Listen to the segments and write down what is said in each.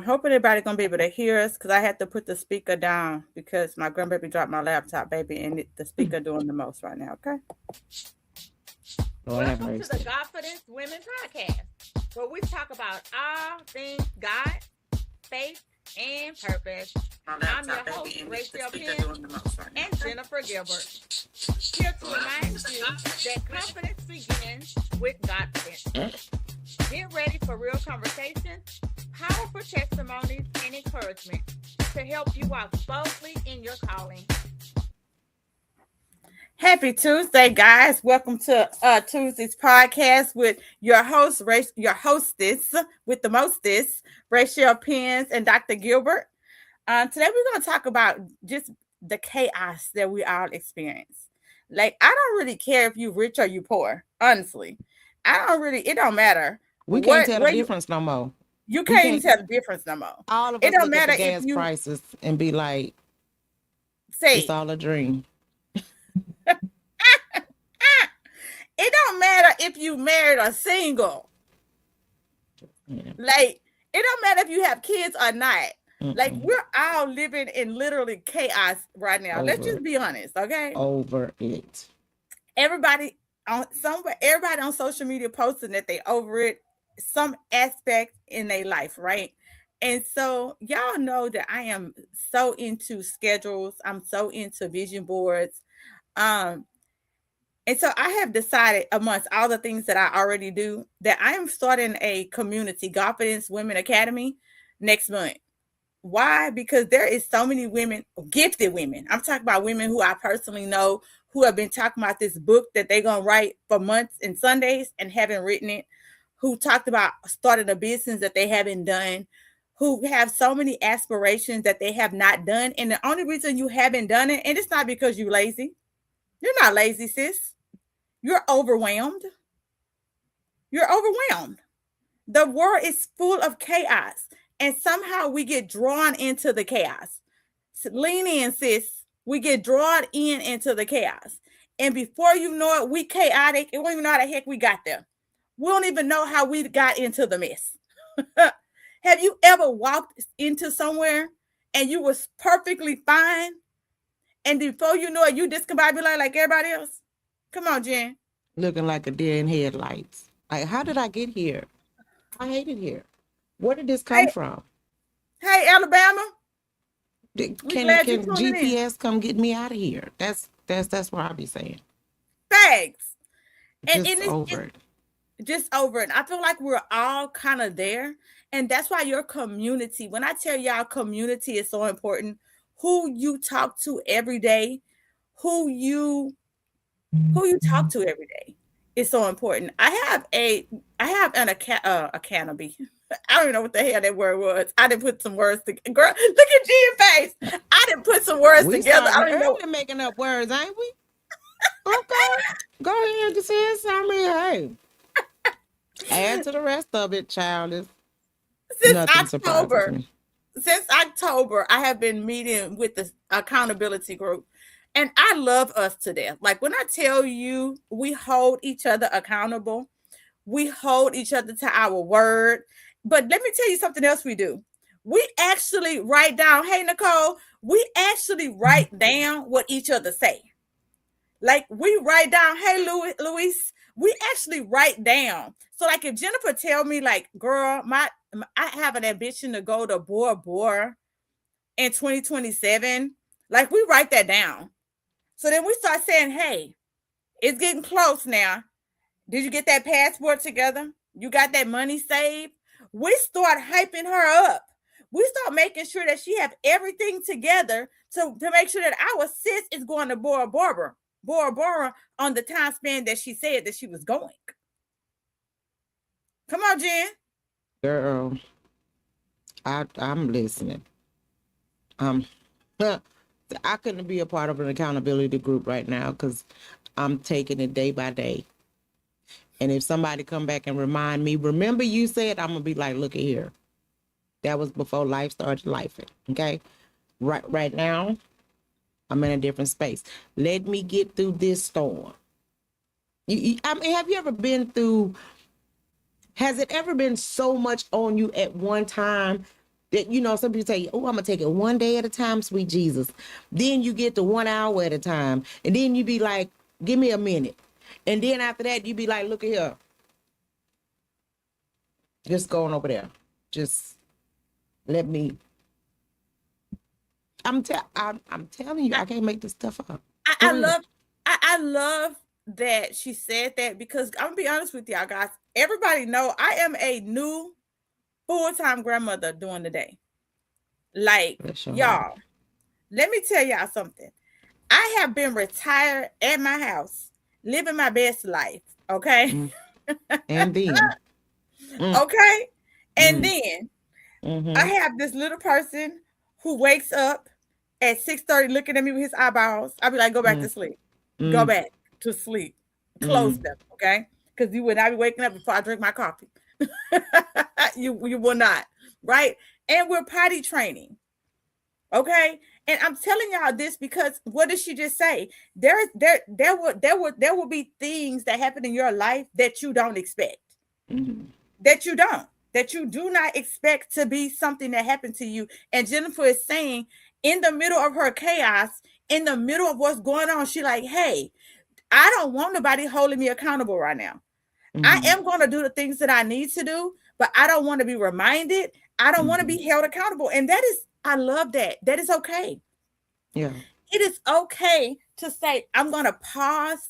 hoping everybody gonna be able to hear us because I had to put the speaker down because my grandbaby dropped my laptop, baby, and the speaker doing the most right now. Okay. Lord have Welcome to the mercy. Godfidence Women Podcast, where we talk about all things God, faith, and purpose. My I'm your laptop, host, baby, and the Rachel speaker Penn doing the most right now. and Okay. Jennifer Gilbert, here to remind you that confidence begins with Godfidence. Get ready for real conversations, powerful testimonies, and encouragement to help you walk boldly in your calling. Happy Tuesday, guys. Welcome to Tuesday's podcast with your host, your hostess with the mostest, Rachel Pence and Dr. Gilbert. Today we're going to talk about just the chaos that we all experience. Like, I don't really care if you rich or you poor, honestly. It don't matter. We can't What, tell the where you, difference no more. you We can't even can't. tell the difference no more. All of It us don't look at the matter if gas you prices and be like, it's say, all a dream. it don't matter if you married or single. Yeah. Like, it don't matter if you have kids or not. Like, Mm-mm. we're all living in literally chaos right now. Let's Over just it. be honest, okay? Over it. Everybody on social media posting that they over it, some aspect in their life, right? And so y'all know that I am so into schedules. I'm so into vision boards. Um, and so I have decided, amongst all the things that I already do, that I am starting a community, Godfidence Women Academy, next month. Why? Because there is so many women, gifted women. I'm talking about women who I personally know who have been talking about this book that they're gonna write for months and Sundays and haven't written it, who talked about starting a business that they haven't done, who have so many aspirations that they have not done. And the only reason you haven't done it, and it's not because you're lazy. You're not lazy, sis. You're overwhelmed. You're overwhelmed. The world is full of chaos, and somehow we get drawn into the chaos. Lean in, sis. We get drawn in into the chaos. And before you know it, we chaotic. And we don't even know how the heck we got there. We don't even know how we got into the mess. Have you ever walked into somewhere and you was perfectly fine? And before you know it, you discombobulated like everybody else? Come on, Jen. Looking like a deer in headlights. Like, how did I get here? I hate it here. Where did this come Hey, from? hey, Alabama. We Can glad you can tuning in. GPS come get me out of here? That's what I be saying. Thanks. And Just it's over it. just over it. I feel like we're all kind of there. And that's why your community, when I tell y'all community is so important, who you talk to every day, who you who you talk to every day is so important. I have an accountably. I don't even know what the hell that word was. I didn't put some words together. Girl, look at Gia's face. I didn't put some words We together. I starting don't even know. early making up words, ain't we? Okay. Go ahead, just say something. Hey, add to the rest of it, child. Is Since nothing surprises October, me. since October, I have been meeting with the accountability group, and I love us to death. Like when I tell you, we hold each other accountable, we hold each other to our word. But let me tell you something else we do. We actually write down, hey, Nicole, we actually write down what each other say. Like we write down, hey, Luis, we actually write down. So like if Jennifer tell me like, girl, I have an ambition to go to Bora Bora in 2027, like we write that down. So then we start saying, hey, it's getting close now. Did you get that passport together? You got that money saved? We start hyping her up. We start making sure that she have everything together to make sure that our sis is going to Bora Bora on the time span that she said that she was going. Come on, Jen. Girl, I'm listening. Um, I couldn't be a part of an accountability group right now because I'm taking it day by day. And if somebody come back and remind me, remember you said, I'm gonna be like, look at here. That was before life started lifing. Okay. Right now, I'm in a different space. Let me get through this storm. I mean, have you ever been through, has it ever been so much on you at one time That, some people say, oh, I'm gonna take it one day at a time, sweet Jesus. Then you get to 1 hour at a time, and then you be like, give me a minute, and then after that you be like, look at here, just going over there, just let me. I'm telling you, I, I can't make this stuff up. I, For I real. love I love that she said that, because I'm gonna be honest with y'all guys. Everybody know I am a new full-time grandmother during the day. Like, Bless your heart. y'all, let me tell y'all something. I have been retired at my house, living my best life. Okay. Mm. And then, mm, Okay. And mm, then I mm-hmm, have this little person who wakes up at 6:30 looking at me with his eyeballs. I'll be like, go back mm, to sleep. Go mm, back to sleep. Close mm, them. Okay. Because you would not be waking up before I drink my coffee. you will not. Right. And we're potty training. Okay. And I'm telling y'all this because what did she just say? There will be things that happen in your life that you don't expect. mm, That you don't. That you do not expect to be something that happened to you. And Jennifer is saying, in the middle of her chaos, in the middle of what's going on, she like, hey, I don't want nobody holding me accountable right now. I mm-hmm, am going to do the things that I need to do, but I don't want to be reminded. I don't want to mm-hmm. be held accountable. And that is, I love that. That is okay. Yeah. It is okay to say, I'm going to pause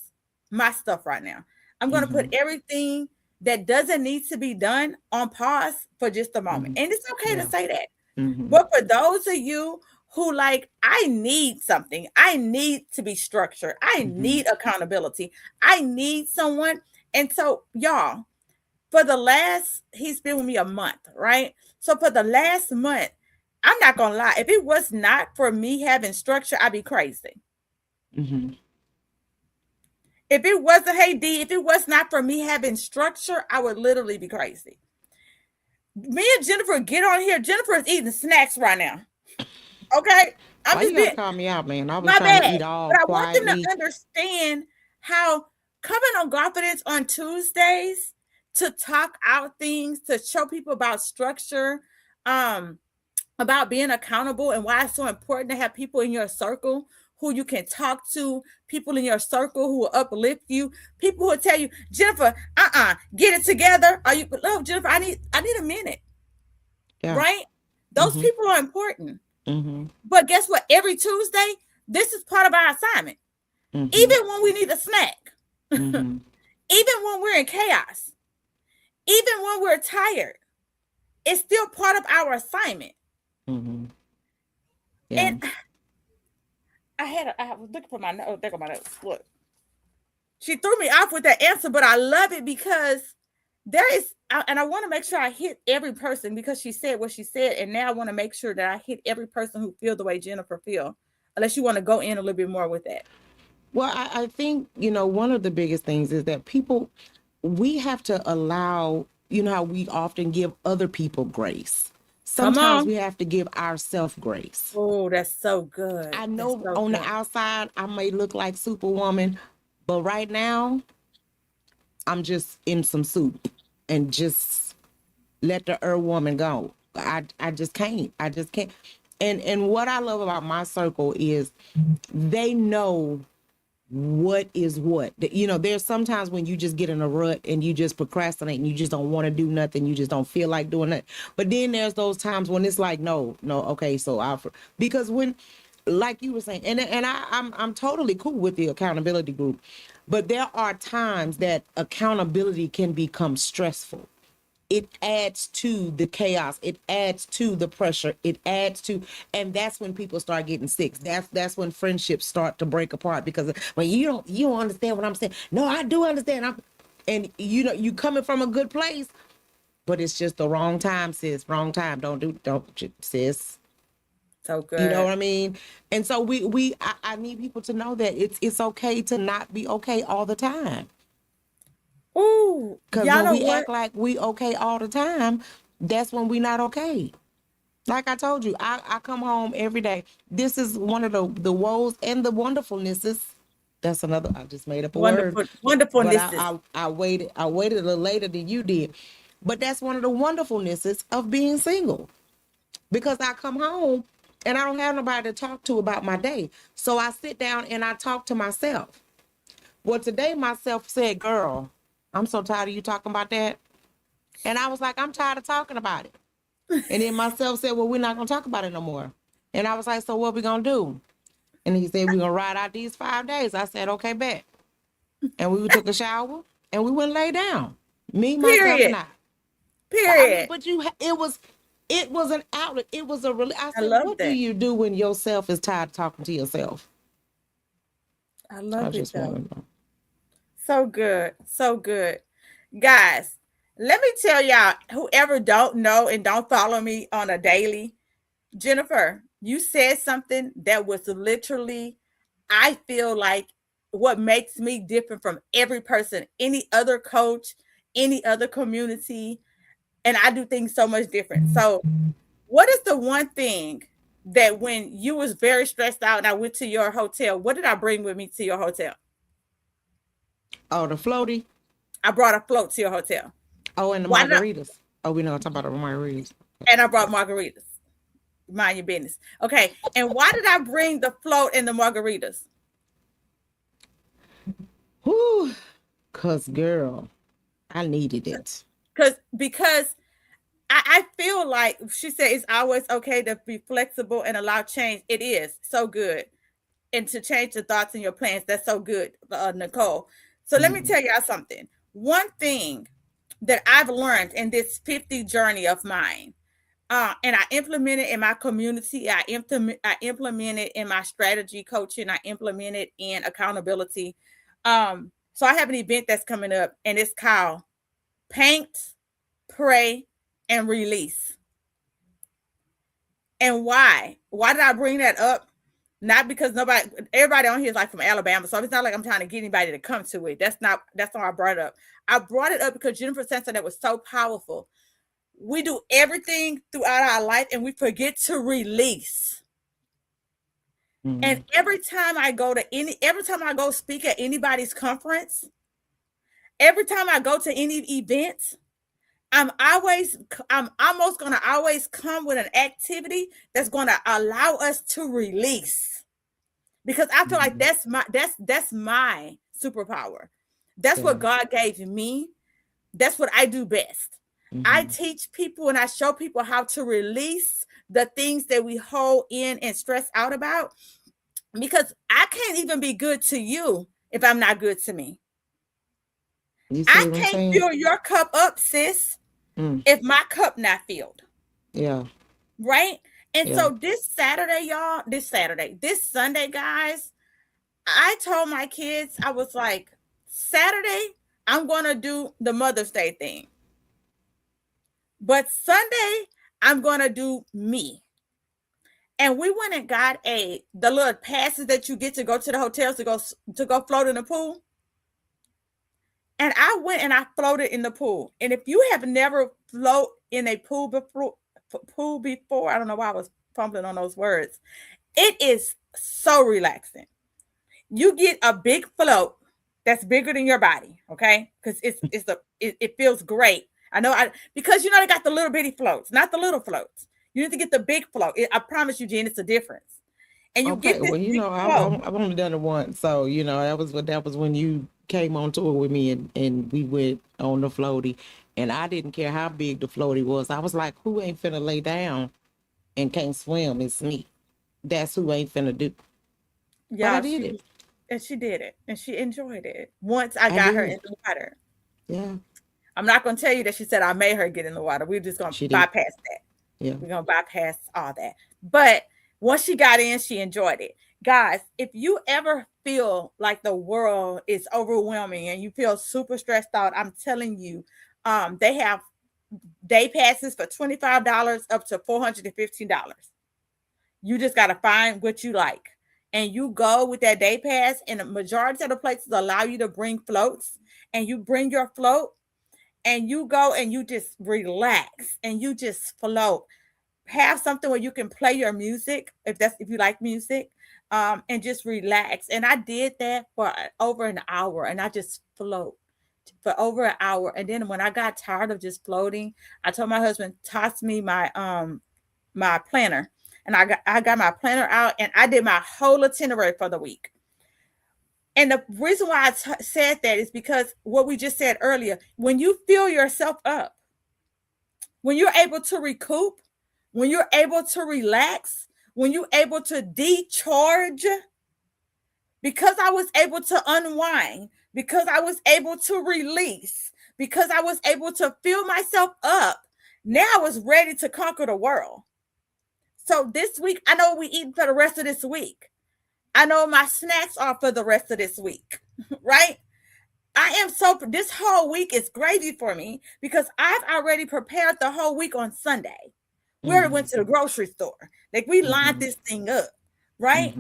my stuff right now. I'm going to put Mm-hmm, everything that doesn't need to be done on pause for just a moment. mm-hmm. And it's okay to Yeah. say that. Mm-hmm, But for those of you who like, I need something, I need to be structured, I mm-hmm, need accountability, I need someone. And so, y'all, for the last, he's been with me a month, right? So for the last month, I'm not gonna lie, if it was not for me having structure, I'd be crazy. mm-hmm. If it wasn't, hey D, if it was not for me having structure, I would literally be crazy. Me and Jennifer get on here. Jennifer is eating snacks right now. Okay. I'm Why you just gotta being, call me out, man? I was my trying to bad. eat all But I want them to quietly. understand how coming on Godfidence on Tuesdays to talk out things, to show people about structure, um, about being accountable, and why it's so important to have people in your circle who you can talk to, people in your circle who will uplift you, people who will tell you, Jennifer, get it together. Are you, look, Jennifer, I need a minute, Yeah. right? Those Mm-hmm, people are important. mm-hmm, But guess what? Every Tuesday, this is part of our assignment. mm-hmm, Even when we need a snack, mm-hmm, even when we're in chaos, even when we're tired, it's still part of our assignment. mm-hmm. Yeah. And I was looking for my notes. Oh, there go my notes. Look, she threw me off with that answer, but I love it because there is, and I want to make sure I hit every person because she said what she said, and now I want to make sure that I hit every person who feel the way Jennifer feel. Unless you want to go in a little bit more with that. Well, I think, one of the biggest things is that people, we have to allow, how we often give other people grace. Come Sometimes on. we have to give ourselves grace. Oh, that's so good. I That's know so on the good. outside, I may look like Superwoman, but right now, I'm just in some soup and just let the Earth woman go. I just can't. I just can't. And what I love about my circle is they know what is what. There's sometimes when you just get in a rut and you just procrastinate and you just don't want to do nothing. You just don't feel like doing it. But then there's those times when it's like, no, okay, so because when, like you were saying, and I'm totally cool with the accountability group, but there are times that accountability can become stressful. It adds to the chaos, it adds to the pressure, it adds to, and that's when people start getting sick. That's when friendships start to break apart, because when you don't understand what I'm saying. No, I do understand. And you coming from a good place, but it's just the wrong time, sis. Wrong time. Don't, sis. So You know good. what I mean? And so I need people to know that it's okay to not be okay all the time. Ooh, Because y'all when know we what? act like we okay all the time, that's when we not okay. Like I told you, I come home every day. This is one of the woes and the wonderfulnesses. That's another, I just made up a word. Wonderful, But wonderfulnesses. I waited a little later than you did. But that's one of the wonderfulnesses of being single. because I come home and I don't have nobody to talk to about my day. So I sit down and I talk to myself. Well, today myself said, girl, I'm so tired of you talking about that. And I was like, I'm tired of talking about it. And then myself said, well, we're not going to talk about it no more. And I was like, so what we going to do? And he said, we're going to ride out these 5 days. I said, okay, bet. And we took a shower and we went and lay down. Me, myself, and Period. I. I mean, Period. but it was an outlet. It was a really, I I said, love what do that. you do when yourself is tired of talking to yourself? I I love it just want though. to know. So good. So good. Guys, let me tell y'all, whoever don't know and don't follow me on a daily, Jennifer, you said something that was literally, I feel like, what makes me different from every person, any other coach, any other community, and I do things so much different. So, what is the one thing that when you was very stressed out and I went to your hotel, what did I bring with me to your hotel? Oh, the floaty. I brought a float to your hotel. Oh, and the Why did I, margaritas. Oh, we know talking about the margaritas. and I brought margaritas. Mind your business. Okay. And why did I bring the float and the margaritas? Whew. Cause girl, I needed it. Because I feel like she said it's always okay to be flexible and allow change. It is so good. And to change the thoughts and your plans. That's so good, Nicole. So let me Mm. tell y'all something. One thing that I've learned in this 50 journey of mine, and I implement it in my community. I implement it in my strategy coaching. I implement it in accountability. So I have an event that's coming up, and it's called Paint, Pray, and Release. And why? Why did I bring that up? Not because everybody on here is like from Alabama, so it's not like I'm trying to get anybody to come to it. That's why I brought it up. I brought it up because Jennifer said something that was so powerful. We do everything throughout our life and we forget to release. And Mm. every time I go speak at anybody's conference, every time I go to any event, I'm always I'm almost going to always come with an activity that's going to allow us to release, because I feel like Mm. that's my superpower. That's what Yeah. God gave me. That's what I do best. I Mm-hmm. teach people and I show people how to release the things that we hold in and stress out about, because I can't even be good to you if I'm not good to me. You I see what I'm can't saying? fill your cup up, sis, Mm. if my cup not filled, Yeah. right? And Yeah. so this Saturday, y'all, this Sunday, guys, I told my kids, I was like, Saturday, I'm going to do the Mother's Day thing. But Sunday, I'm going to do me. And we went and got the little passes that you get to go to the hotels to go float in the pool. And I went and I floated in the pool. And if you have never float in a pool before, I don't know why I was fumbling on those words. It is so relaxing. You get a big float that's bigger than your body, okay? Because it feels great. I know because they got the little bitty floats, not the little floats. You need to get the big float. I promise you, Jen, it's a difference. And you get Okay. this Well, big float. I've only done it once, so that was when you came on tour with me, and we went on the floaty, and I didn't care how big the floaty was. I was like, who ain't finna lay down and can't swim? It's me. That's who ain't finna do. But I Y'all, did it. she did it and she enjoyed it once I I got her did. in the water. Yeah. I'm not going to tell you that she said I made her get in the water. We're just going to She did. bypass that. Yeah. We're going to bypass all that. But once she got in, she enjoyed it. Guys, if you ever feel like the world is overwhelming and you feel super stressed out, I'm telling you, they have day passes for $25 up to $415. You just got to find what you like. And you go with that day pass, and the majority of the places allow you to bring floats, and you bring your float and you go and you just relax and you just float. Have something where you can play your music if you like music, and just relax. And I did that for over an hour, and I just float for over an hour. And then when I got tired of just floating, I told my husband, toss me my my planner, and I got my planner out, and I did my whole itinerary for the week. And the reason why said that is because what we just said earlier, when you fill yourself up, when you're able to recoup, when you're able to relax, when you're able to decharge, because I was able to unwind, because I was able to release, because I was able to fill myself up, now I was ready to conquer the world. So this week, I know we eat for the rest of this week. I know my snacks are for the rest of this week, right? This whole week is gravy for me because I've already prepared the whole week on Sunday. We already went to the grocery store. Like we lined this thing up, right?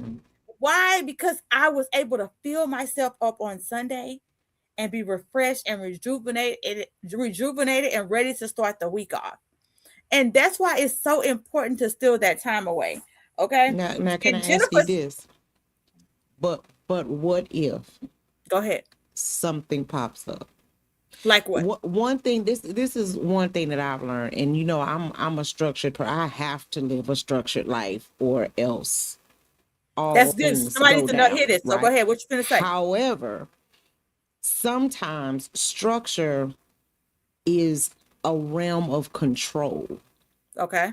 Why? Because I was able to fill myself up on Sunday and be refreshed and rejuvenated and ready to start the week off. And that's why it's so important to steal that time away. Okay. Now, can And I ask you Jennifer, this? But what if go ahead. something pops up? Like what? One thing, this is one thing that I've learned, and I'm a structured person. I have to live a structured life, or else all That's good. things Somebody go needs to know down. hear this. So go Right. ahead. What you gonna say? However, sometimes structure is a realm of control, Okay.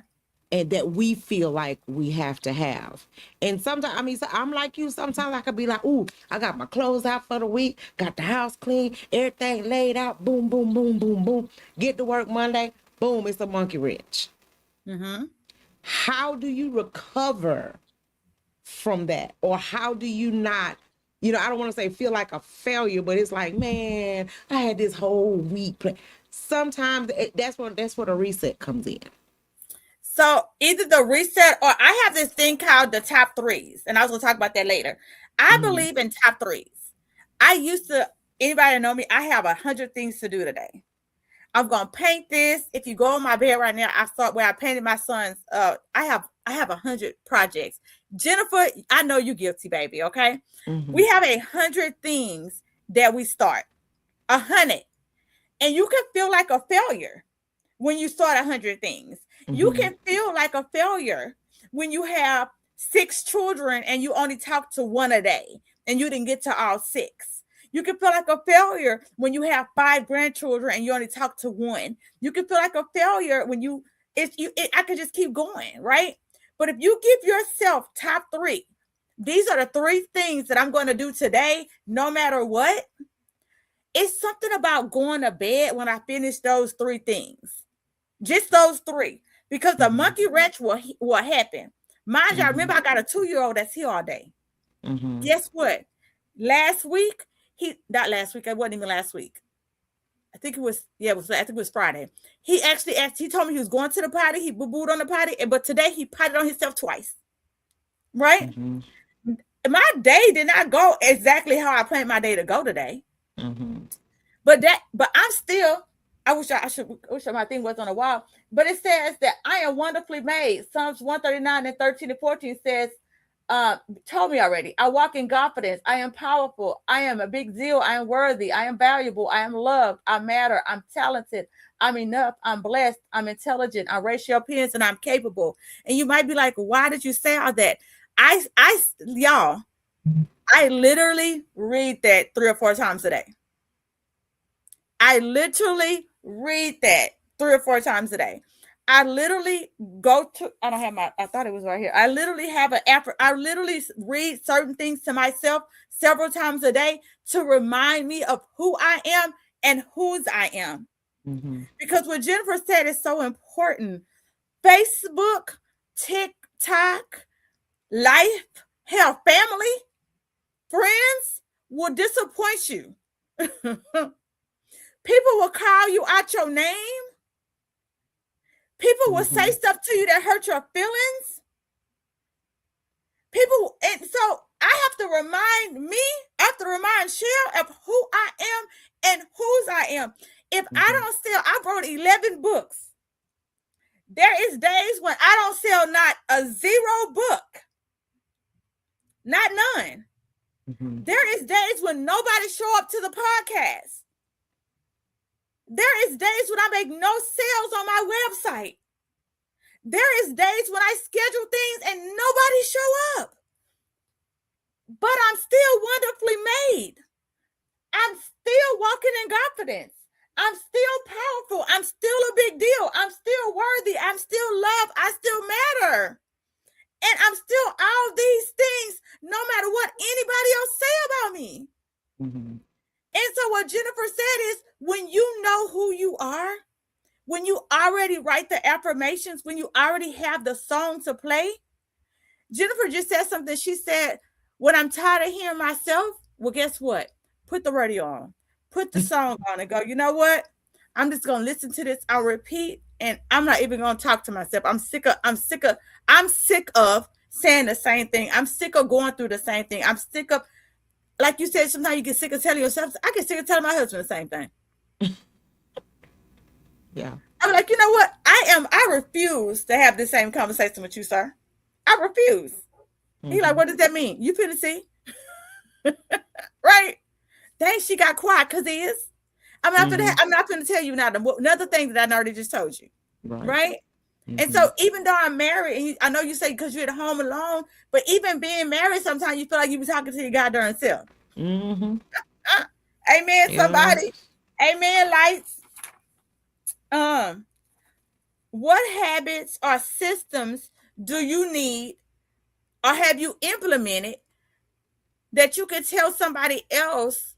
and that we feel like we have to have. And sometimes, so I'm like you, sometimes I could be like, ooh, I got my clothes out for the week, got the house clean, everything laid out, boom, boom, boom, boom, boom. Get to work Monday, boom, it's a monkey wrench. Mm-hmm. How do you recover from that? Or how do you not, I don't want to say feel like a failure, but it's like, man, I had this whole week plan. Sometimes that's where the reset comes in. So either the reset, or I have this thing called the top threes, and I was gonna talk about that later. I believe in top threes. I used to, anybody know me, I have 100 things to do today. I'm gonna paint this. If you go on my bed right now, I start where I painted my son's. I have 100 projects. Jennifer, I know you guilty, baby. Okay, we have 100 things that we start. 100, and you can feel like a failure when you start 100 things. You can feel like a failure when you have 6 children and you only talk to one a day and you didn't get to all 6. You can feel like a failure when you have 5 grandchildren and you only talk to one. You can feel like a failure when I could just keep going, right? But if you give yourself top 3, these are the 3 things that I'm going to do today, no matter what. It's something about going to bed when I finish those 3 things. Just those 3. Because the monkey wrench will happen. Mind you, I remember I got a 2-year-old that's here all day. Guess what? Last week, not last week, it wasn't even last week. I think it was, I think it was Friday. He actually he told me he was going to the potty. He boo-booed on the potty, but today he potted on himself twice. Right? My day did not go exactly how I planned my day to go today. But I'm still, I wish my thing was on the wall, but it says that I am wonderfully made. Psalms 139 and 13 and 14 says, told me already, I walk in Godfidence. I am powerful. I am a big deal. I am worthy. I am valuable. I am loved. I matter. I'm talented. I'm enough. I'm blessed. I'm intelligent. I'm racial appearance, and I'm capable. And you might be like, why did you say all that? Y'all, I literally read that 3 or 4 times a day. I literally read that 3 or 4 times a day. I literally I thought it was right here. I literally have I literally read certain things to myself several times a day to remind me of who I am and whose I am. Because what Jennifer said is so important. Facebook, TikTok, life, hell, family, friends will disappoint you. People will call you out your name. People will say stuff to you that hurt your feelings. And so I have to remind Cheryl of who I am and whose I am. If I don't sell, I wrote 11 books. There is days when I don't sell not a 0 book. Not none. There is days when nobody show up to the podcast. There is days when I make no sales on my website. There is days when I schedule things and nobody show up, but I'm still wonderfully made. I'm still walking in confidence. I'm still powerful. I'm still a big deal. I'm still worthy. I'm still loved. I still matter. And I'm still all these things no matter what anybody else say about me. Mm-hmm. And so what Jennifer said is when you know who you are, when you already write the affirmations, when you already have the song to play, Jennifer just said something. She said, when I'm tired of hearing myself, well, guess what? Put the radio on, put the song on and go, you know what? I'm just gonna listen to this. I'll repeat, and I'm not even gonna talk to myself. I'm sick of saying the same thing. I'm sick of going through the same thing. I'm sick of, like you said, sometimes you get sick of telling yourself. I get sick of telling my husband the same thing. Yeah. I'm like, you know what? I refuse to have the same conversation with you, sir. I refuse. He like, Mm-hmm. what does that mean? You finna see, right? Dang, she got quiet because he is. Mm-hmm. I'm not gonna tell you now. Another thing that I already just told you, Right. right? And Mm-hmm. so even though I'm married, and I know you say because you're at home alone, but even being married, sometimes you feel like you be talking to your goddamn self. Mm-hmm. Uh, amen. Yeah. Somebody. Amen. Lights. Um, what habits or systems do you need or have you implemented that you could tell somebody else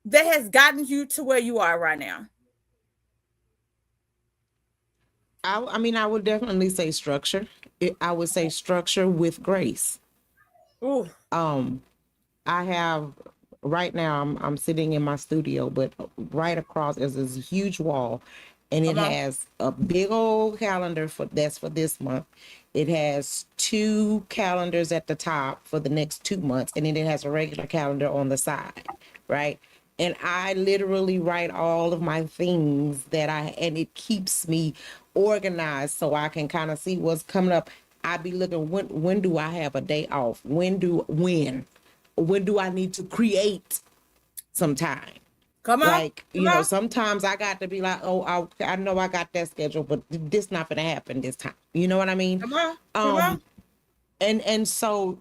that has gotten you to where you are right now? I mean, I would definitely say structure. I would say structure with grace. Ooh, Um, I have right now. I'm sitting in my studio, but right across is this huge wall, and it come on. has a big old calendar for this month. It has two calendars at the top for the next 2 months, and then it has a regular calendar on the side, right? And I literally write all of my things and it keeps me organized so I can kind of see what's coming up. I be looking when do I have a day off? When do I need to create some time? Come on. Like, Come on. sometimes I got to be like, oh, I know I got that schedule, but this not gonna happen this time. You know what I mean? Come on. Come on. Um, and so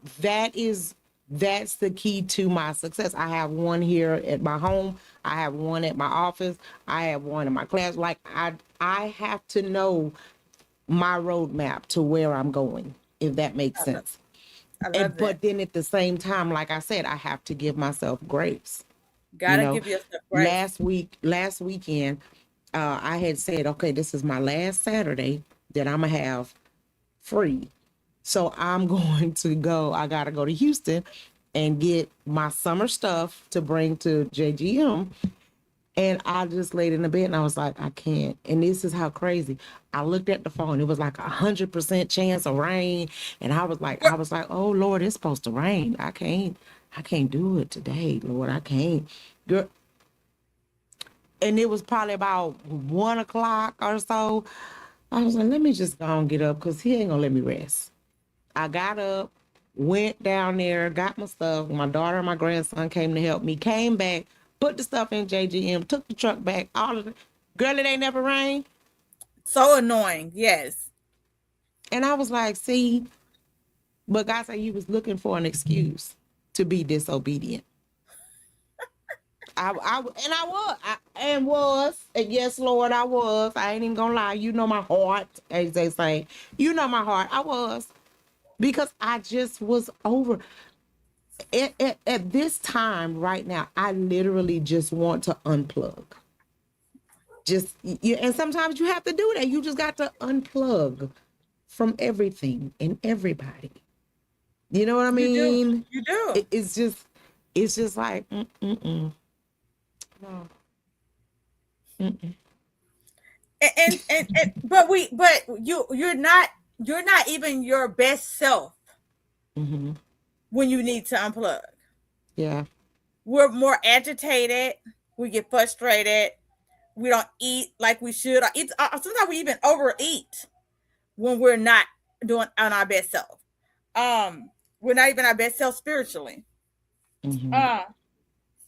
that's the key to my success. I have one here at my home. I have one at my office. I have one in my class. Like I have to know my roadmap to where I'm going, if that makes I love, sense. I love And that. but then at the same time, like I said, I have to give myself grace. You Gotta know, give yourself grace. last weekend, I had said, okay, this is my last Saturday that I'm gonna have free. So I'm going to go. I gotta go to Houston and get my summer stuff to bring to JGM. And I just laid in the bed and I was like, I can't. And this is how crazy. I looked at the phone. It was like 100% chance of rain. And I was like, oh Lord, it's supposed to rain. I can't do it today, Lord. I can't. Girl. And it was probably about 1 o'clock or so. I was like, let me just go and get up because he ain't gonna let me rest. I got up, went down there, got my stuff. My daughter and my grandson came to help me, came back, put the stuff in JGM, took the truck back, all of it. Girl, it ain't never rained. So annoying. Yes. And I was like, see, but God said you was looking for an excuse to be disobedient. And yes, Lord, I was. I ain't even gonna lie. You know my heart, as they say. You know my heart. I was. Because I just was over. At this time right now, I literally just want to unplug. And sometimes you have to do that. You just got to unplug from everything and everybody. You know what I You do. mean? You do. It's just like, no. Mm-mm. But you're not even your best self Mm-hmm. when you need to unplug. Yeah. We're more agitated. We get frustrated. We don't eat like we should. Sometimes we even overeat when we're not doing on our best self. We're not even our best self spiritually. Mm-hmm. Uh,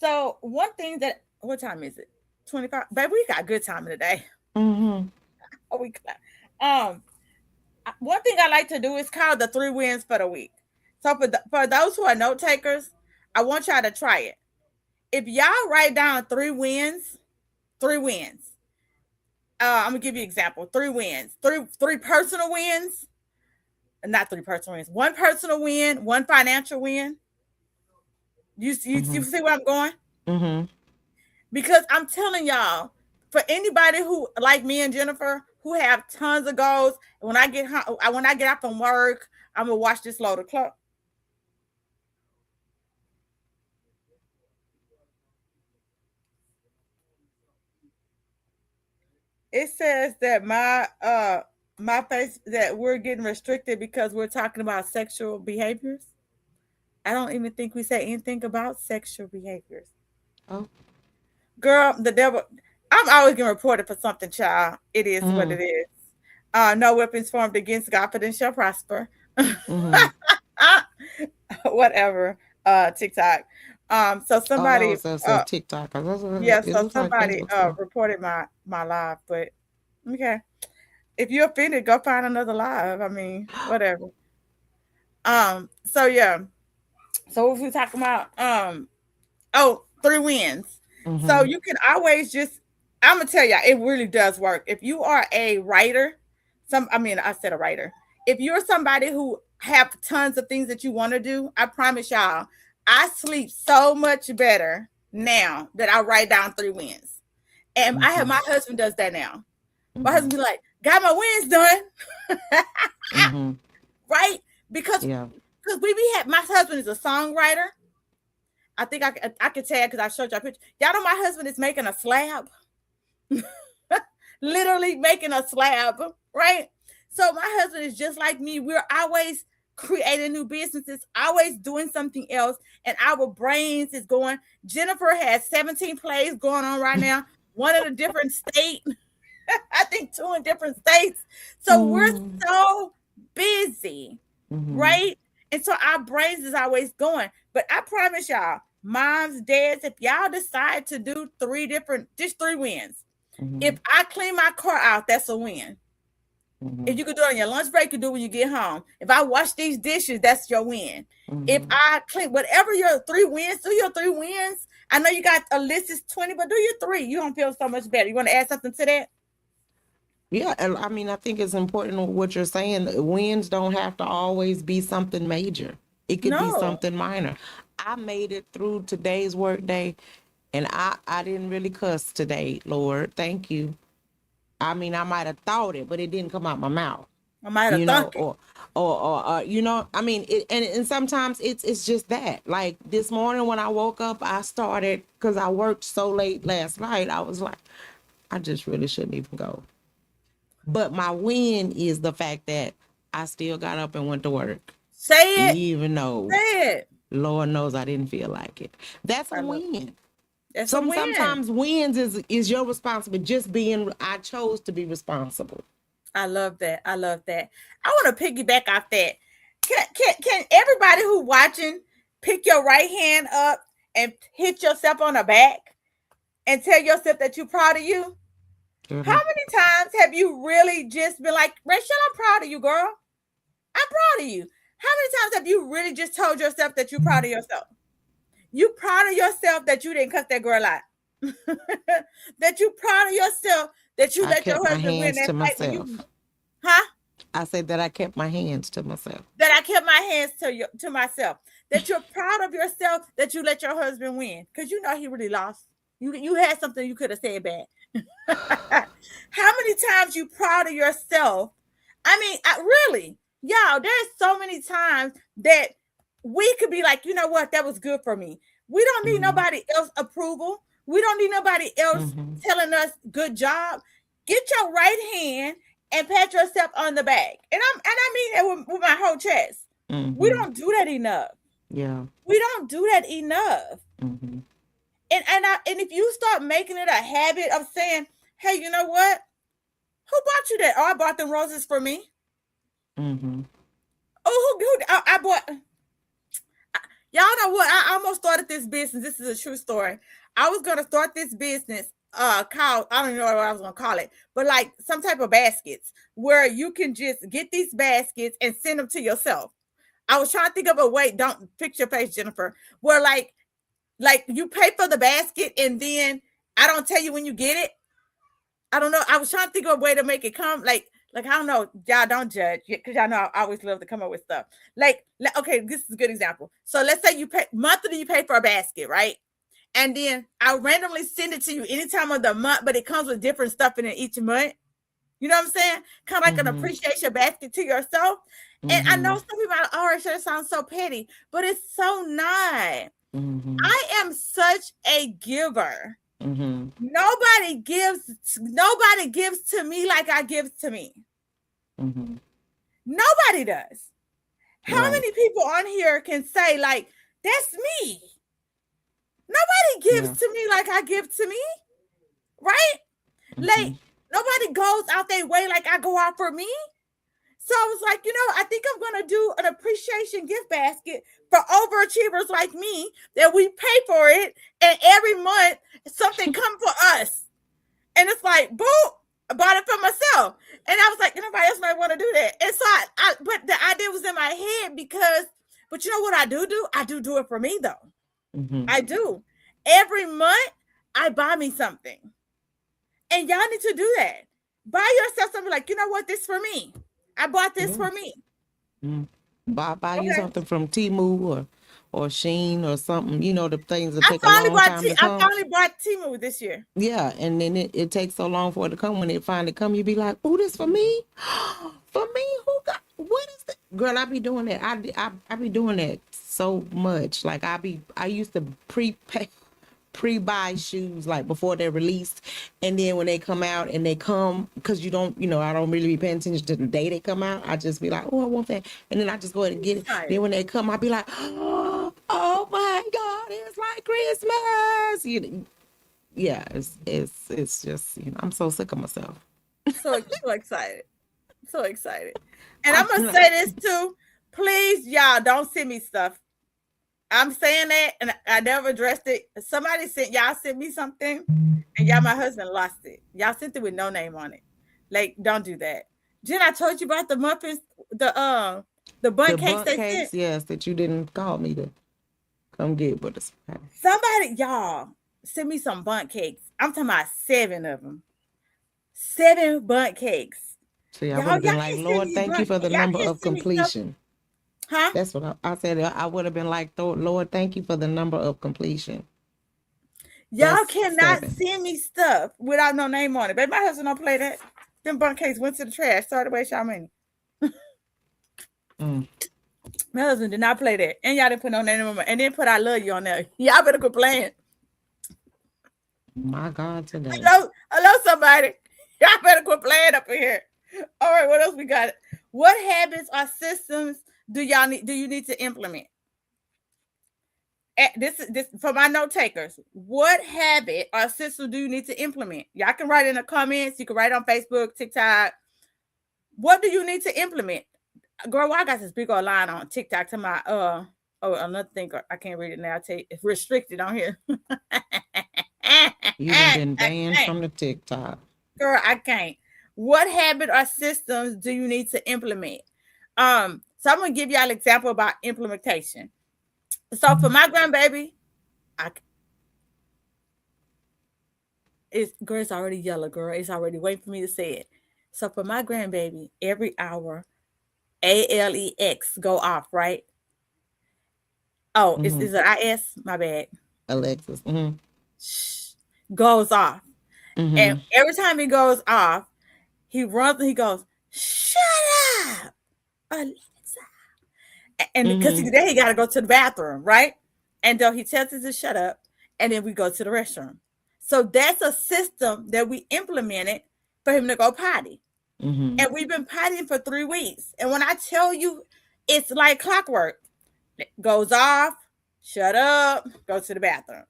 so one thing that what time is it? 25. Baby, we got good time in the day. Mm-hmm. Oh, we got. Um, one thing I like to do is called the 3 wins for the week. So for those who are note takers, I want y'all to try it. If y'all write down 3 wins, 3 wins. I'm gonna give you an example. 3 wins, three personal wins, not three personal wins. One personal win, one financial win. You Mhm. see where I'm going? Mhm. Because I'm telling y'all, for anybody who like me and Jennifer, who have tons of goals, when I get home, when I get out from work, I'm gonna watch this load of clock. It says that my face that we're getting restricted because we're talking about sexual behaviors. I don't even think we say anything about sexual behaviors. Oh. Girl, the devil. I'm always getting reported for something, child. It is what Mhm. it is. No weapons formed against Godfidence shall prosper. Mhm. Whatever. TikTok. So Oh, that somebody was says TikTok. yeah, It so looks like somebody Facebook too. reported my live, but okay. If you're offended, go find another live. I mean, whatever. So yeah. So what we talking about? Oh, 3 wins. So Mhm. you can always just I'm gonna tell y'all, it really does work. If you are a writer, I mean I said a writer. If you're somebody who have tons of things that you want to do, I promise y'all, I sleep so much better now that I write down 3 wins. And I have Mhm. my husband does that now. My husband Mhm. be like, got my wins done. Mhm. Right? Because Yeah. we had my husband is a songwriter. I think I could tell because I showed you a picture. Y'all know my husband is making a slab, literally making a slab, right? So my husband is just like me. We're always creating new businesses, always doing something else, and our brains is going. Jennifer has 17 plays going on right now. One in a different state. I think two in different states. So we're Mm. so busy, Mhm. right? And so our brains is always going. But I promise y'all, moms, dads, if y'all decide to do just 3 wins. If Mhm. I clean my car out, that's a win. If Mhm. you could do it on your lunch break, you do it when you get home. If I wash these dishes, that's your win. If Mhm. I clean whatever your 3 wins, do your 3 wins. I know you got a list is 20, but do your three. You don't feel so much better. You want to add something to that? Yeah, and I mean, I think it's important what you're saying. Wins don't have to always be something major. It could be No. something minor. I made it through today's work day, and I didn't really cuss today, Lord. Thank you. I mean, I might have thought it, but it didn't come out my mouth. I might have You thunk know, it. I mean, and sometimes it's just that. Like this morning when I woke up, I started because I worked so late last night. I was like, I just really shouldn't even go. But my win is the fact that I still got up and went to work, Say it. even though Say it. Lord knows I didn't feel like it. That's a I love it. win. That's a win. Sometimes wins is your responsibility. Just being, I chose to be responsible. I love that. I love that. I want to piggyback off that. Can everybody who watching pick your right hand up and hit yourself on the back and tell yourself that you're proud of you? How Girl, many times have you really just been like, Rachel, I'm proud of you, girl. I'm proud of you. How many times have you really just told yourself that you're proud of yourself? You proud of yourself that you didn't cut that girl out. That you proud of yourself that you I let kept your my husband win hands that to fight when you, myself. huh? I said that I kept my hands to myself. That I kept my hands to myself. That you're proud of yourself that you let your husband win because you know he really lost. You had something you could have said bad. How many times you proud of yourself? I mean, really, y'all. There's so many times that we could be like, you know what, that was good for me. We don't need Hmm. nobody else approval. We don't need nobody else Hmm. telling us good job. Get your right hand and pat yourself on the back. And I mean that with my whole chest. We Hmm. don't do that enough. Yeah. We don't do that enough. Hmm. And if you start making it a habit of saying, hey, you know what? Who bought you that? Oh, I bought them roses for me. Hmm. Oh, I bought. Y'all know what? I almost started this business. This is a true story. I was gonna start this business. called, I don't know what I was gonna call it, but like some type of baskets where you can just get these baskets and send them to yourself. I was trying to think of a way, don't fix your face, Jennifer, where like you pay for the basket and then I don't tell you when you get it. I don't know. I was trying to think of a way to make it come like I don't know. Y'all don't judge because y'all know I always love to come up with stuff. Okay, this is a good example. So let's say you pay monthly, you pay for a basket, right? And then I randomly send it to you any time of the month, but it comes with different stuff in it each month. You know what I'm saying? Kind of like an Mm-hmm. appreciation basket to yourself. And I know Mm-hmm. some people are, oh, it sounds so petty, but it's so not. Mm-hmm. I am such a giver. Mm-hmm. Nobody gives to me like I give to me. Mm-hmm. Nobody does. How Right. many people on here can say, like, that's me? Nobody gives Yeah. to me like I give to me, right? Mm-hmm. Like, nobody goes out their way like I go out for me. So I was like, I think I'm going to do an appreciation gift basket for overachievers like me that we pay for it. And every month, something come for us. And it's like, boom, I bought it for myself. And I was like, nobody else might want to do that. And so but the idea was in my head but you know what I do? I do it for me though. Mm-hmm. I do. Every month, I buy me something. And y'all need to do that. Buy yourself something like, you know what, this for me. I bought this Yeah. for me. Mm. Buy you Okay. something from Temu or Sheen or something. You know the things that take a long time to I come. finally bought Timu this year. Yeah, and then it takes so long for it to come. When it finally come, you be like, "Oh, this for me, for me. Who got what is that?" Girl, I be doing that. I be doing that so much. Like I used to pre-buy shoes like before they're released, and then when they come out and they come, because I don't really be paying attention to the day they come out. I just be like, oh, I want that, and then I just go ahead and get it. Then Excited. when they come, I be like, oh my God, it's like Christmas. Yeah, it's just I'm so sick of myself. So excited. So excited. And I'm I'm gonna say like, this too. Please, y'all, don't send me stuff. I'm saying that, and I never addressed it. Somebody sent me something, and y'all, my husband lost it. Y'all sent it with no name on it. Like, don't do that. Jen, I told you about the muffins, the bun the cakes butt they sent. cakes, yes, that you didn't call me to come get, but it's okay. Somebody, y'all, send me some bun cakes. I'm talking about 7 of them. 7 bun cakes. See, I would Y'all, have been y'all like, can't send Lord, me thank you for the y'all number can't of send me stuff, completion. huh? That's what I said. I would have been like, Lord, thank you for the number of completion. Y'all That's cannot 7. send me stuff without no name on it. But my husband don't play that. Them bun cakes went to the trash. Sorry to waste y'all money. Mm, My husband did not play that. And y'all didn't put no name on it. And then put I love you on there. Y'all better quit playing. my God, today. Hello, somebody. Y'all better quit playing up in here. All right, what else we got? What habits or systems do you need to implement? This for my note takers. What habit or system do you need to implement? Y'all can write in the comments. You can write on Facebook, TikTok. What do you need to implement? Girl, well, I got this big old line on TikTok to my another thing. I can't read it now. I tell you, it's restricted on here. You done been I banned can't. from the TikTok. Girl, I can't. What habit or systems do you need to implement? So I'm gonna give y'all an example about implementation. So for my grandbaby, I it's already yellow, girl. It's already waiting for me to say it. So for my grandbaby, every hour, ALEX go off, right? Oh, Mm-hmm. is it IS? My bad. Alexis. Mm-hmm. Shh, goes off. And Mm-hmm. every time he goes off, he runs and he goes, shut up, Alexa. And because Mm-hmm. then he got to go to the bathroom, right? And though he tells us to shut up, and then we go to the restroom. So that's a system that we implemented for him to go potty. Mm-hmm. And we've been pottying for 3 weeks. And when I tell you, it's like clockwork. It goes off, shut up, go to the bathroom.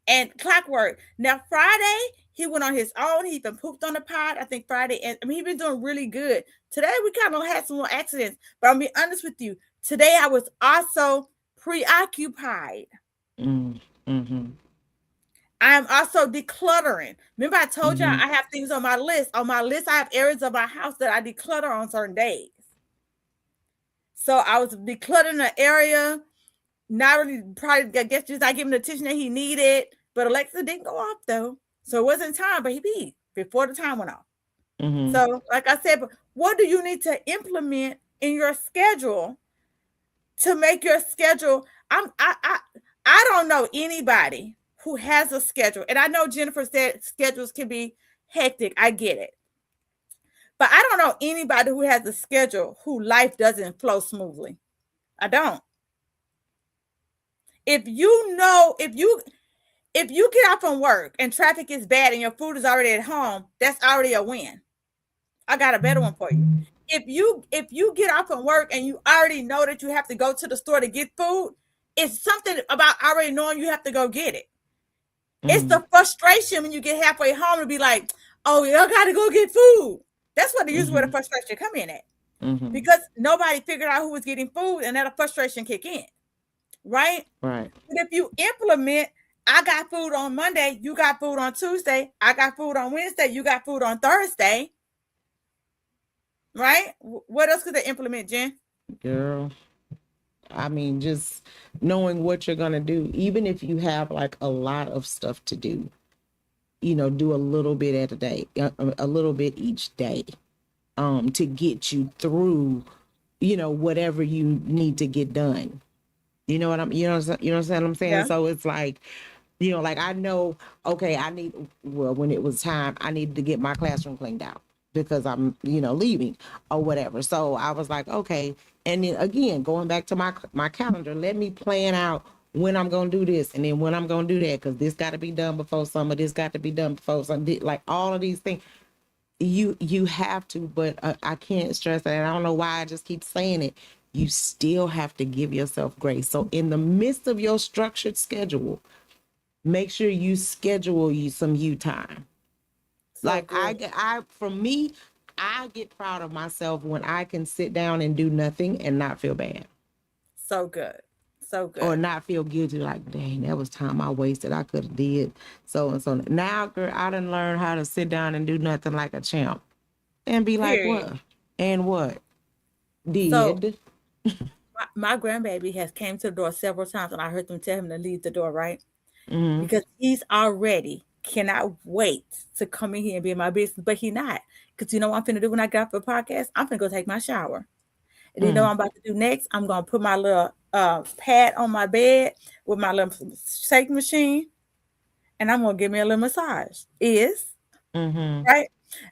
And clockwork. Now, Friday, he went on his own. He even pooped on the pot. I think Friday. And I mean, he's been doing really good. Today, we kind of had some little accidents. But I'm being honest with you. Today, I was also preoccupied. Mm-hmm. I'm also decluttering. Remember, I told y'all Mm-hmm. I have things on my list. On my list, I have areas of my house that I declutter on certain days. So I was decluttering the area, not really probably I guess just not giving the attention that he needed. But Alexa didn't go off though. So it wasn't time, but he beat before the time went off. Mm-hmm. So, like I said, what do you need to implement in your schedule to make your schedule? I don't know anybody who has a schedule, and I know Jennifer said schedules can be hectic. I get it, but I don't know anybody who has a schedule who life doesn't flow smoothly. I don't. If you know, if you get off from work and traffic is bad and your food is already at home, that's already a win. I got a better one for you. If you get off from work and you already know that you have to go to the store to get food, it's something about already knowing you have to go get it. It's Mm-hmm. the frustration when you get halfway home to be like, oh, yeah, I gotta go get food. That's what the usually where the Mm-hmm. frustration come in at. Mm-hmm. Because nobody figured out who was getting food and that frustration kick in, right? Right. But if you implement, I got food on Monday, you got food on Tuesday, I got food on Wednesday, you got food on Thursday, right? What else could they implement, Jen? Girl. I mean, just knowing what you're gonna do, even if you have like a lot of stuff to do, do a little bit at a day, a little bit each day, to get you through, whatever you need to get done. What I'm saying? Yeah, So it's like, like I know, okay, well, when it was time, I needed to get my classroom cleaned out because I'm, leaving or whatever. So I was like, okay. And then again, going back to my calendar, let me plan out when I'm going to do this and then when I'm going to do that. Cause this got to be done before summer. This got to be done before some, like all of these things you have to, but I can't stress that. And I don't know why I just keep saying it. You still have to give yourself grace. So in the midst of your structured schedule, make sure you schedule you some you time. so Like good, for me, I get proud of myself when I can sit down and do nothing and not feel bad so good, so or good. not feel guilty. Like, dang, that was time I wasted. I could have did so and so. Now, girl, I done learned how to sit down and do nothing like a champ and be like, Period. what? And what? So Did. my grandbaby has came to the door several times, and I heard them tell him to leave the door, right? Mm-hmm. Because he's already cannot wait to come in here and be in my business, but he not. Because you know what I'm finna do when I get off the podcast? I'm finna go take my shower. And you know what I'm about to do next? I'm gonna put my little pad on my bed with my little shake machine, and I'm gonna give me a little massage. Is Mm-hmm. right?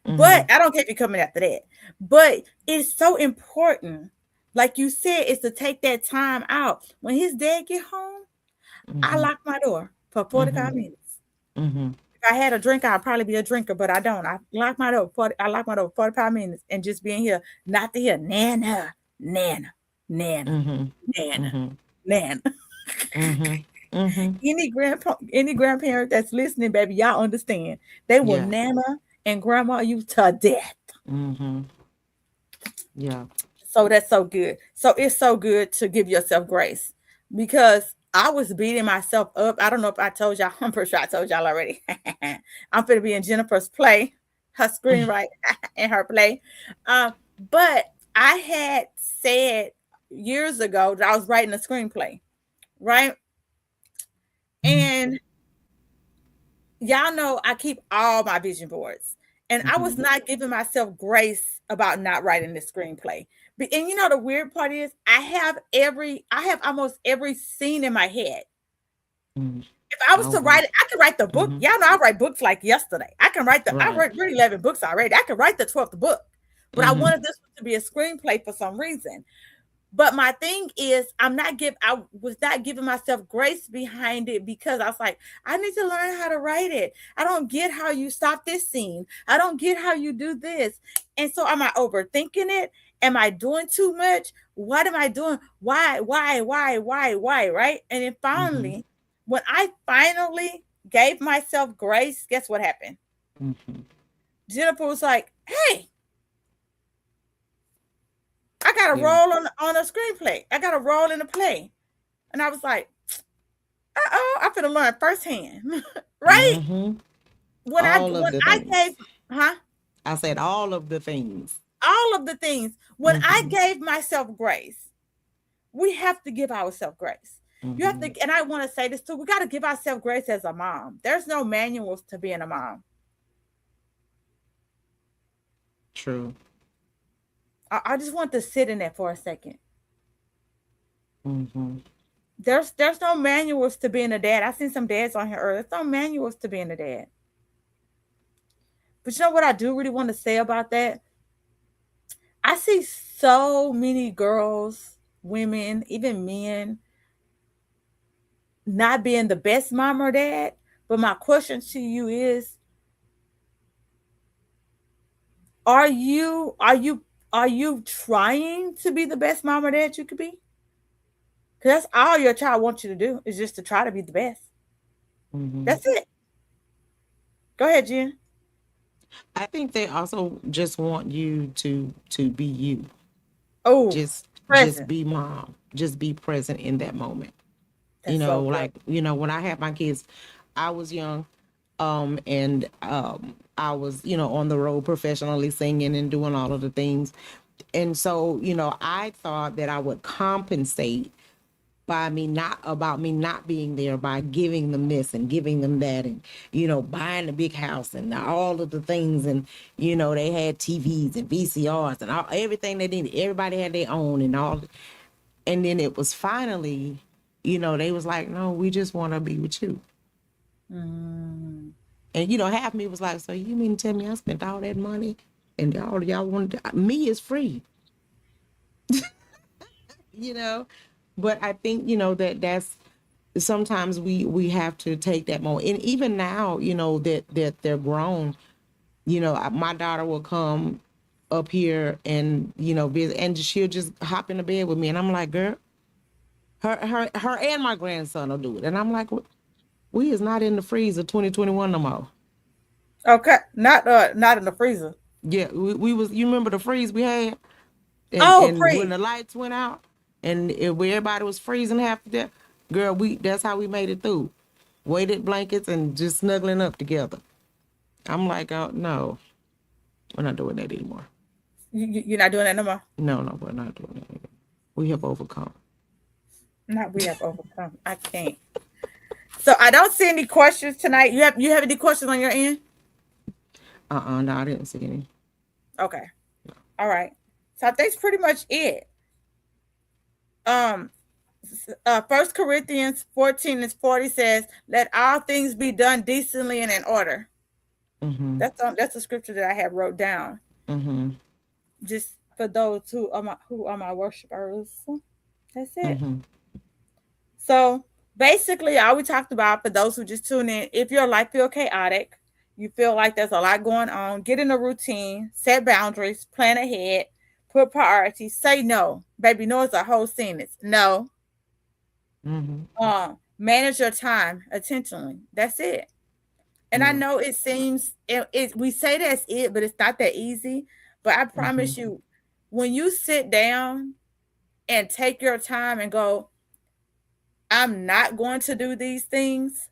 Mm-hmm. But I don't care if you coming after that. But it's so important, like you said, is to take that time out. When his dad get home, I Mm-hmm. lock my door for Mm-hmm. 45 minutes. Mm-hmm. If I had a drink, I'd probably be a drinker, but I don't. I lock my door 45 minutes and just being here, not to hear Nana, Nana, Nana, Mm-hmm. Nana, Mm-hmm. Nana. Mm-hmm. Mm-hmm. Any grandparent that's listening, baby, y'all understand. They will Yeah. Nana and grandma you to death. Mm-hmm. Yeah. So that's so good. So it's so good to give yourself grace because I was beating myself up. I don't know if I told y'all. I'm pretty sure I told y'all already. I'm going to be in Jennifer's play, her screenwrite and her play. Um, but I had said years ago that I was writing a screenplay, right? And y'all know I keep all my vision boards. And I Mm-hmm. was not giving myself grace about not writing the screenplay. And you know the weird part is I have almost every scene in my head. Mm-hmm. If I was Oh to wow. write it, I could write the book. Mm-hmm. Y'all know I write books like yesterday. I Right. read 11 books already. I could write the 12th book. But I Mm-hmm. wanted this one to be a screenplay for some reason. But my thing is, I was not giving myself grace behind it because I was like, I need to learn how to write it. I don't get how you stop this scene. I don't get how you do this. And so am I overthinking it? Am I doing too much? What am I doing? Why? Right? And then Mm-hmm. finally, when I finally gave myself grace, guess what happened? Mm-hmm. Jennifer was like, hey, I got to Yeah. roll on a screenplay. I got to roll in a play. And I was like, I'm finna learn firsthand, right? Mm-hmm. When I All of when the I gave, things. huh? I said all of the things. All of the things. When I Mm-hmm. gave myself grace, we have to give ourselves grace. You have Mm-hmm. to, and I want to say this too. We got to give ourselves grace as a mom. There's no manuals to being a mom. True. I just want to sit in that for a second. Mm-hmm. There's no manuals to being a dad. I've seen some dads on here earlier. There's no manuals to being a dad. But you know what I do really want to say about that? I see so many girls, women, even men not being the best mom or dad. But my question to you is, are you trying to be the best mom or dad you could be? Because that's all your child wants you to do is just to try to be the best. Mm-hmm. That's it. Go ahead, Jen. I think they also just want you to be you. Oh, Just present. be mom. Just be present in that moment. That's so good. Like, when I had my kids, I was young, and I was, on the road professionally singing and doing all of the things. And so, I thought that I would compensate by me not being there, by giving them this and giving them that, and buying the big house and all of the things. And they had TVs and VCRs and everything they needed. Everybody had their own and all. And then it was finally, they was like, no, we just want to be with you. Mm. And half me was like, so you mean to tell me I spent all that money and all y'all wanted me is free, you know? But I think, that's sometimes we have to take that moment. And even now, that they're grown, my daughter will come up here and, visit, and she'll just hop in the bed with me. And I'm like, girl, her and my grandson will do it. And I'm like, we is not in the freezer 2021 no more. Okay, not in the freezer. Yeah, we was. You remember the freeze we had, and Oh, when pre. the lights went out, and where everybody was freezing half to death, girl, that's how we made it through. Weighted blankets and just snuggling up together. I'm like, oh no, we're not doing that anymore. You're not doing that no more. No, no, we're not doing that anymore. We have overcome. Not we have overcome. I can't. So I don't see any questions tonight. You have any questions on your end? No, I didn't see any. Okay. All right. So I think that's pretty much it. Um, 1 Corinthians 14:40 says, "Let all things be done decently and in order." Mhm. That's a scripture that I have wrote down Mhm. just for those who are my worshipers. That's it. Mhm. So basically, all we talked about for those who just tune in, if your life feel chaotic, you feel like there's a lot going on, get in a routine, set boundaries, plan ahead, put priorities, say no. Baby, no is a whole sentence. No. Mhm. Manage your time intentionally. That's it. And I Yeah. know it seems we say that's it, but it's not that easy. But I Mhm. promise you, when you sit down and take your time and go, I'm not going to do these things.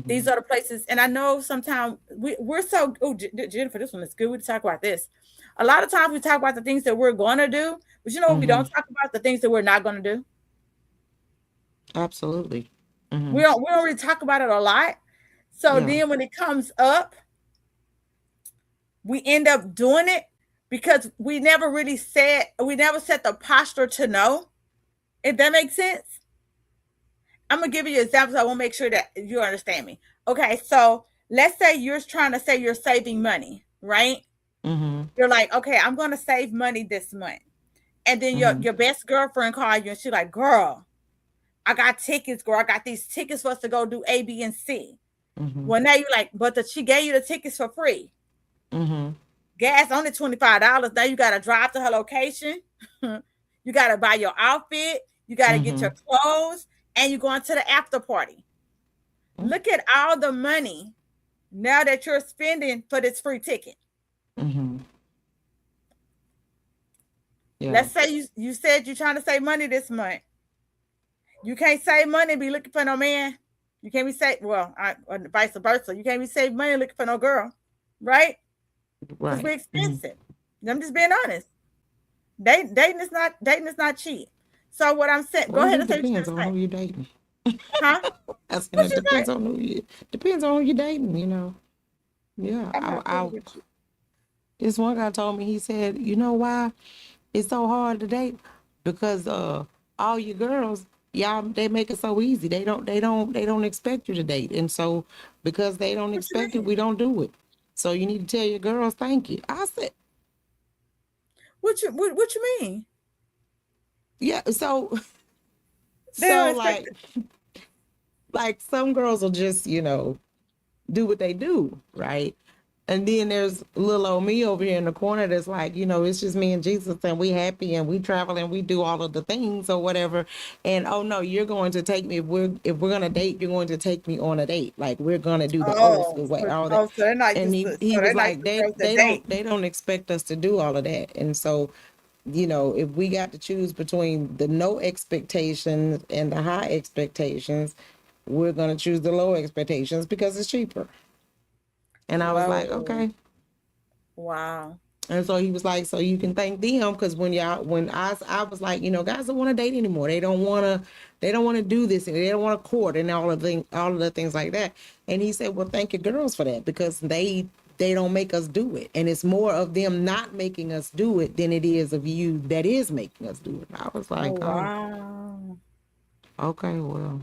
These Mhm. are the places, and I know sometimes we're so. Oh, Jennifer, this one is good. We talk about this. A lot of times we talk about the things that we're going to do, but you know what? We don't Mhm. talk about the things that we're not going to do. Absolutely. We Mhm. don't. We don't really talk about it a lot. So Yeah. then when it comes up, we end up doing it because we never set the posture to know. If that makes sense. I'm gonna give you examples. I want to make sure that you understand me. Okay, so let's say you're trying to say you're saving money, right? Mhm. You're like, okay, I'm gonna save money this month, and then your Mhm. your best girlfriend calls you, and she's like, "Girl, I got tickets, girl. I got these tickets for us to go do A, B, and C." Mhm. Well, now you're like, but she gave you the tickets for free. Mhm. Gas only $25. Now you gotta drive to her location. You gotta buy your outfit. You gotta get your Mhm. clothes, and you're going to the after party. Look at all the money now that you're spending for this free ticket. Mhm. Yeah. Let's say you said you're trying to save money this month. You can't save money and be looking for no man. You can't be saved. Well, or vice versa. You can't be saved money looking for no girl, right? Because we're Right. Mhm. expensive. I'm just being honest. Dating is not cheap. So what I'm saying, go Well, ahead it and say what you're depends on gonna who say, you're dating. huh? I said What it you say? depends on who you're dating. Yeah. I'm not I really with you. this one guy told me, he said, you know why it's so hard to date? Because all your girls, y'all, they make it so easy. They don't expect you to date. And so because they don't What you expect it, we mean? don't do it. So you need to tell your girls thank you. I said, What you mean? yeah, so They don't so expect it. like some girls will just, do what they do, right? And then there's little old me over here in the corner that's like, it's just me and Jesus and we happy and we travel and we do all of the things or whatever. And oh no, you're going to take me, if we're gonna date, you're going to take me on a date. Like we're gonna do the old Oh, school way, so, all that. oh, so they're not And used he to. he So they're was not like, used to girls that they date. don't expect us to do all of that. And so, if we got to choose between the no expectations and the high expectations, we're gonna choose the low expectations because it's cheaper. And I was like, Whoa! okay. Wow! And so he was like, so you can thank them because when I was like, guys don't want to date anymore. They don't want to do this and they don't want to court and all of the things like that. And he said, well, thank your girls for that because they don't make us do it. And it's more of them not making us do it than it is of you that is making us do it. I was Oh like, oh, wow! okay, well,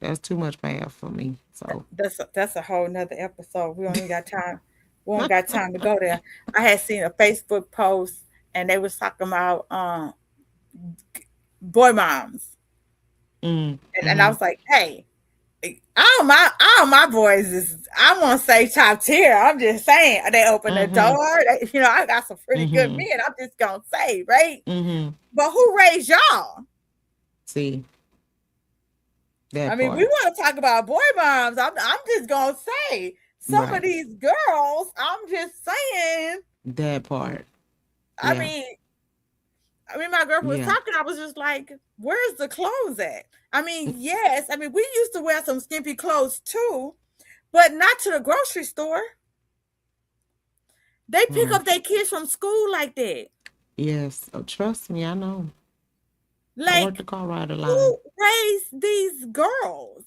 that's too much math for me. So, That's a whole nother episode. We don't even got time. We don't got time to go there. I had seen a Facebook post and they was talking about boy moms, mm, and I mm-hmm, was like, hey, all my boys is, I won't say top tier. I'm just saying they open the mm-hmm, door. I got some pretty good mm-hmm, men. I'm just gonna say, right? mm-hmm. But who raised y'all? See, I that mean, we part. want to talk about boy moms. I'm just gonna say some of Right. these girls. I'm just saying. That part. I Yeah. mean, my girlfriend was Yeah. talking. I was just like, "Where's the clothes at?" I mean, yes. I mean, we used to wear some skimpy clothes too, but not to the grocery store. They pick Right. up their kids from school like that. Yes. Oh, trust me, I know. I worked the Like, car rider line. who raised these girls?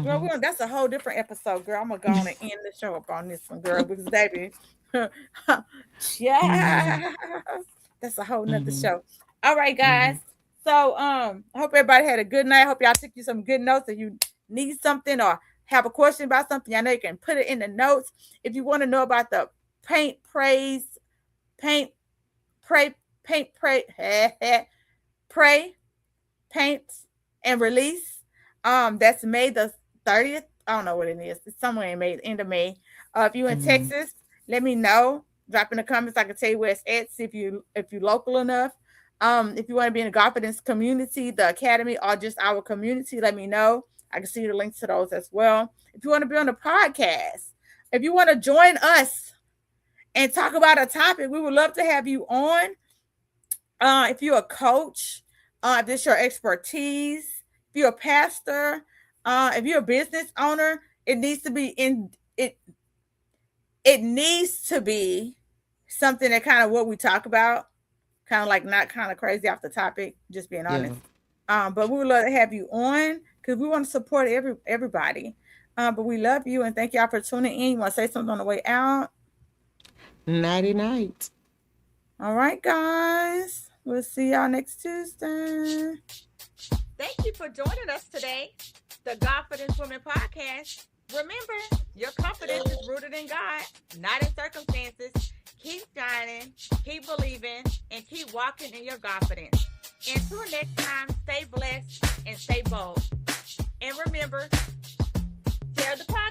Girl, Mm-hmm. that's a whole different episode, girl. I'm gonna go on and end the show up on this one, girl, because baby, Mm-hmm. yeah, that's a whole nother Mm-hmm. show. All right, guys. Mm-hmm. So, I hope everybody had a good night. I hope y'all took you some good notes. If you need something or have a question about something, I know you can put it in the notes. If you want to know about the paint, praise, paint, pray, paint, pray, pray, paint, and release. That's May the 30th. I don't know what it is. It's somewhere in May, end of May. If you in Mm-hmm. Texas, let me know. Drop in the comments. I can tell you where it's at. See if you local enough. If you want to be in the Godfidence community, the academy, or just our community, let me know. I can see the links to those as well. If you want to be on the podcast, if you want to join us and talk about a topic, we would love to have you on. If you're a coach, if this your expertise, if you're a pastor, if you're a business owner, it needs to be in it. It needs to be something that kind of what we talk about, kind of like not kind of crazy off the topic, just being Yeah. honest. But we would love to have you on because we want to support everybody. But we love you and thank y'all for tuning in. You want to say something on the way out? Nighty night. All right, guys. We'll see y'all next Tuesday. Thank you for joining us today, the Godfidence Women Podcast. Remember, your confidence is rooted in God, not in circumstances. Keep shining, keep believing, and keep walking in your confidence. Until next time, stay blessed and stay bold. And remember, share the podcast.